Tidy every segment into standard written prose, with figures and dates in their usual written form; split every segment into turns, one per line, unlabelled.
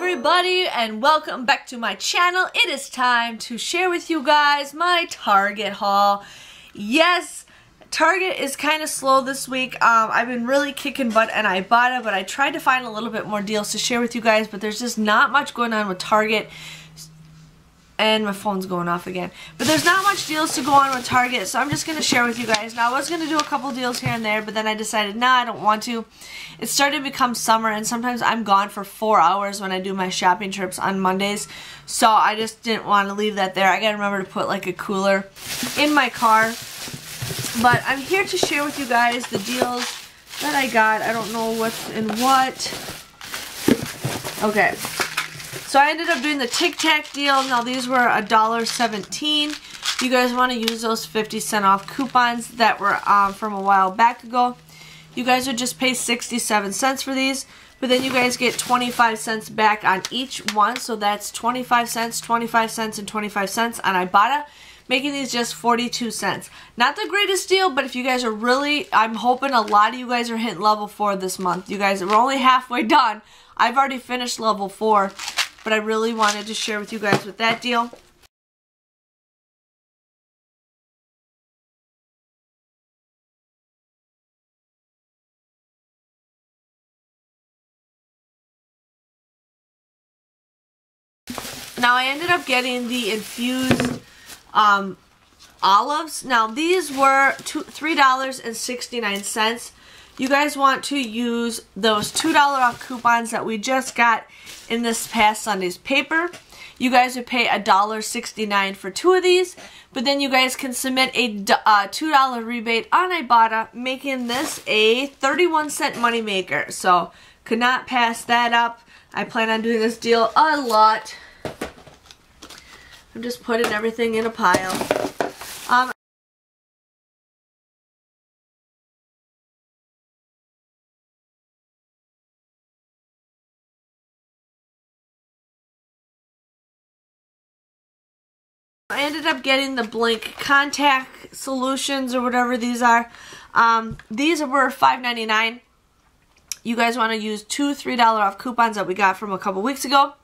everybody, and welcome back to my channel. It is time to share with you guys my Target haul. Yes, Target is kind of slow this week. I've been really kicking butt and Ibotta, but I tried to find a little bit more deals to share with you guys, but there's just not much going on with Target. And my phone's going off again. But there's not much deals to go on with Target, so I'm just going to share with you guys. Now, I was going to do a couple deals here and there, but then I decided, nah, I don't want to. It started to become summer, and sometimes I'm gone for 4 hours when I do my shopping trips on Mondays. So I just didn't want to leave that there. I got to remember to put like a cooler in my car. But I'm here to share with you guys the deals that I got. I don't know what's in what. Okay. So I ended up doing the Tic Tac deal. Now these were $1.17. You guys want to use those 50-cent off coupons that were from a while back ago. You guys would just pay 67 cents for these, but then you guys get 25 cents back on each one. So that's 25 cents, 25 cents, and 25 cents on Ibotta, making these just 42 cents. Not the greatest deal, but if you guys are really, I'm hoping a lot of you guys are hitting level 4 this month. You guys are only halfway done. I've already finished level 4. But I really wanted to share with you guys with that deal. Now I ended up getting the infused olives. Now these were $3.69. You guys want to use those $2 off coupons that we just got in this past Sunday's paper. You guys would pay $1.69 for 2 of these, but then you guys can submit a $2 rebate on Ibotta, making this a 31-cent moneymaker. So, could not pass that up. I plan on doing this deal a lot. I'm just putting everything in a pile. I ended up getting the blank contact solutions or whatever these are. These were $5.99. You guys want to use 2 $3 off coupons that we got from a couple weeks ago.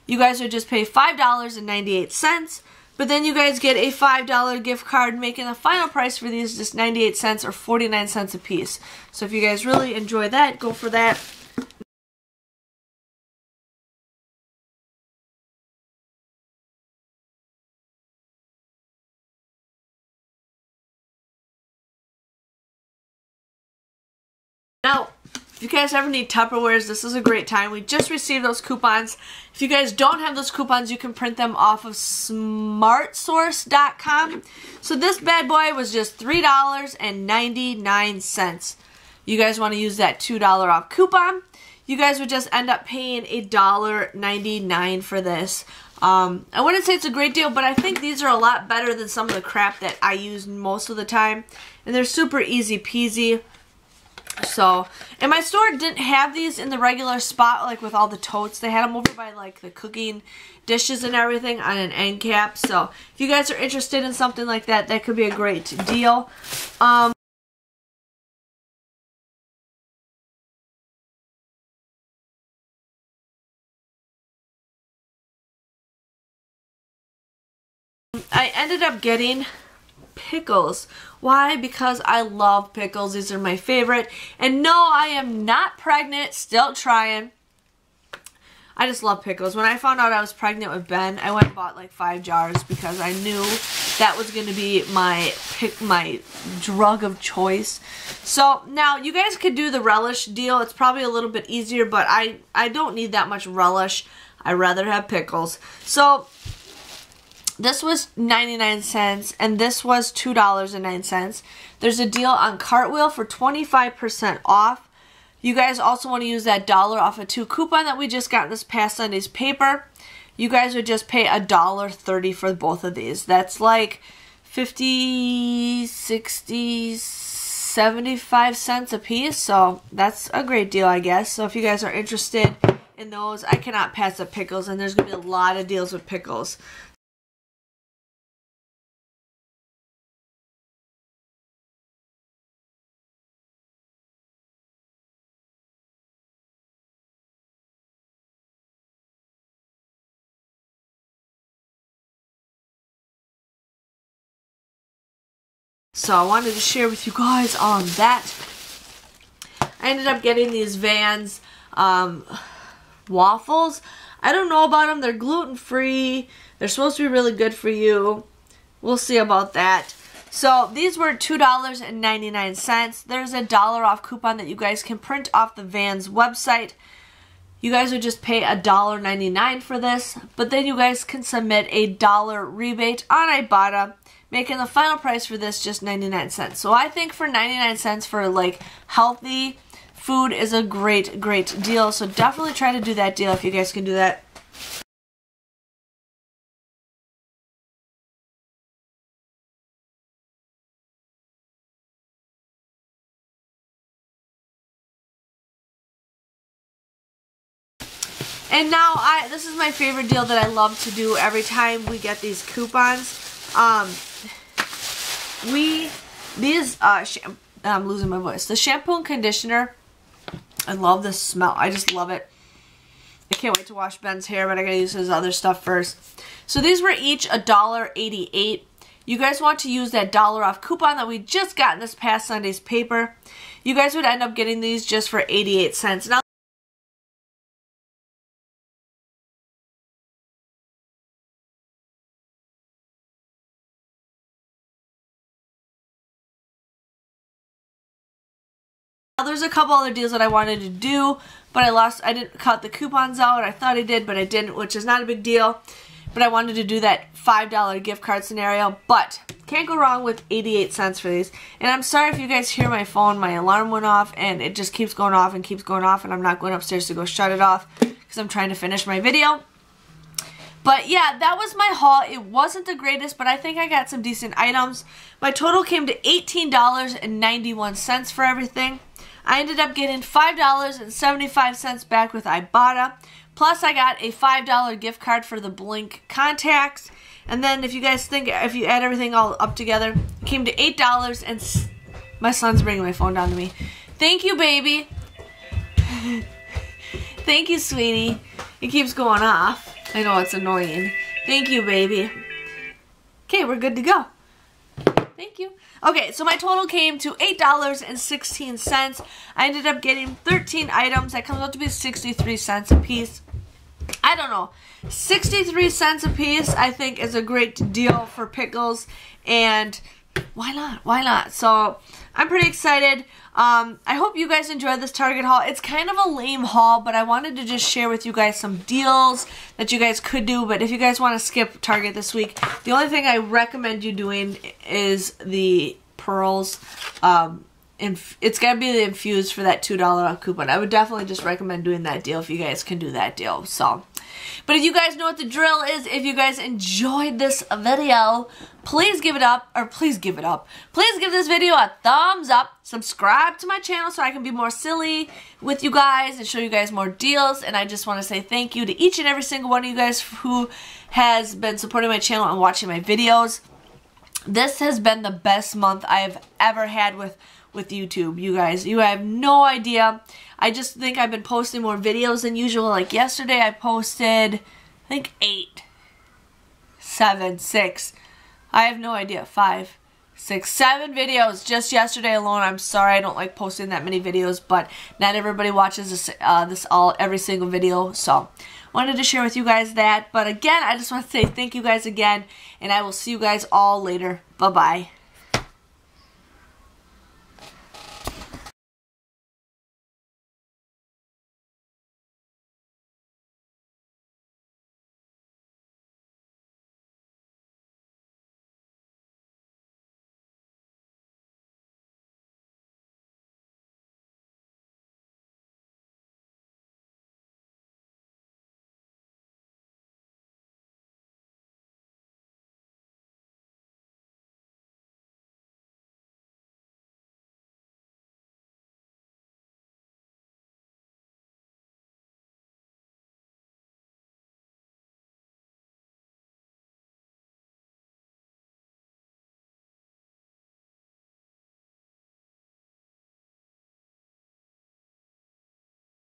You guys would just pay $5.98, but then you guys get a $5 gift card, making the final price for these just 98 cents or 49 cents a piece. So if you guys really enjoy that, go for that. Now, if you guys ever need Tupperwares, this is a great time. We just received those coupons. If you guys don't have those coupons, you can print them off of smartsource.com. So this bad boy was just $3.99. You guys want to use that $2 off coupon. You guys would just end up paying $1.99 for this. I wouldn't say it's a great deal, but I think these are a lot better than some of the crap that I use most of the time. And they're super easy peasy. So, and my store didn't have these in the regular spot, like with all the totes. They had them over by like the cooking dishes and everything on an end cap. So, if you guys are interested in something like that, that could be a great deal. I ended up getting Pickles. Why? Because I love pickles. These are my favorite. And no, I am not pregnant. Still trying. I just love pickles. When I found out I was pregnant with Ben, I went and bought like 5 jars because I knew that was going to be my drug of choice. So now you guys could do the relish deal. It's probably a little bit easier, but I don't need that much relish. I'd rather have pickles. So this was 99 cents, and this was $2.09. There's a deal on Cartwheel for 25% off. You guys also want to use that $1 off of 2 coupon that we just got this past Sunday's paper. You guys would just pay $1.30 for both of these. That's like 50, 60, 75 cents a piece, so that's a great deal, I guess. So if you guys are interested in those, I cannot pass up pickles, and there's going to be a lot of deals with pickles. So I wanted to share with you guys on that. I ended up getting these Vans waffles. I don't know about them. They're gluten-free. They're supposed to be really good for you. We'll see about that. So these were $2.99. There's a $1 off coupon that you guys can print off the Vans website. You guys would just pay $1.99 for this, but then you guys can submit a $1 rebate on Ibotta, making the final price for this just 99 cents. So I think for 99 cents for like healthy food is a great deal. So definitely try to do that deal if you guys can do that. And now, this is my favorite deal that I love to do every time we get these coupons. I'm losing my voice. The shampoo and conditioner, I love this smell. I just love it. I can't wait to wash Ben's hair, but I gotta use his other stuff first. So these were each $1.88. You guys want to use that $1 off coupon that we just got in this past Sunday's paper. You guys would end up getting these just for 88 cents. Now, there's a couple other deals that I wanted to do, but I didn't cut the coupons out. I thought I did, but I didn't, which is not a big deal. But I wanted to do that $5 gift card scenario, but can't go wrong with 88 cents for these. And I'm sorry if you guys hear my phone, my alarm went off, and it just keeps going off, and I'm not going upstairs to go shut it off because I'm trying to finish my video. But yeah, that was my haul. It wasn't the greatest, but I think I got some decent items. My total came to $18.91 for everything. I ended up getting $5.75 back with Ibotta. Plus, I got a $5 gift card for the Blink contacts. And then, if you guys think, if you add everything all up together, it came to $8 and... My son's bringing my phone down to me. Thank you, baby. Thank you, sweetie. It keeps going off. I know it's annoying. Thank you, baby. Okay, we're good to go. Thank you. Okay, so my total came to $8.16. I ended up getting 13 items. That comes out to be 63 cents a piece. I don't know. 63 cents a piece, I think, is a great deal for Pickles. And why not? Why not? So I'm pretty excited. I hope you guys enjoyed this Target haul. It's kind of a lame haul, but I wanted to just share with you guys some deals that you guys could do. But if you guys want to skip Target this week, the only thing I recommend you doing is the pearls. It's got to be the Infused for that $2 off coupon. I would definitely just recommend doing that deal if you guys can do that deal. So, but if you guys know what the drill is, if you guys enjoyed this video, please give it up, or please give it up. Please give this video a thumbs up. Subscribe to my channel so I can be more silly with you guys and show you guys more deals. And I just want to say thank you to each and every single one of you guys who has been supporting my channel and watching my videos. This has been the best month I've ever had with YouTube, you guys. You have no idea. I just think I've been posting more videos than usual. Like yesterday I posted, I think 8, 7, 6. I have no idea. 5, 6, 7 videos just yesterday alone. I'm sorry I don't like posting that many videos, but not everybody watches this, every single video. So wanted to share with you guys that. But again, I just want to say thank you guys again, and I will see you guys all later. Bye-bye.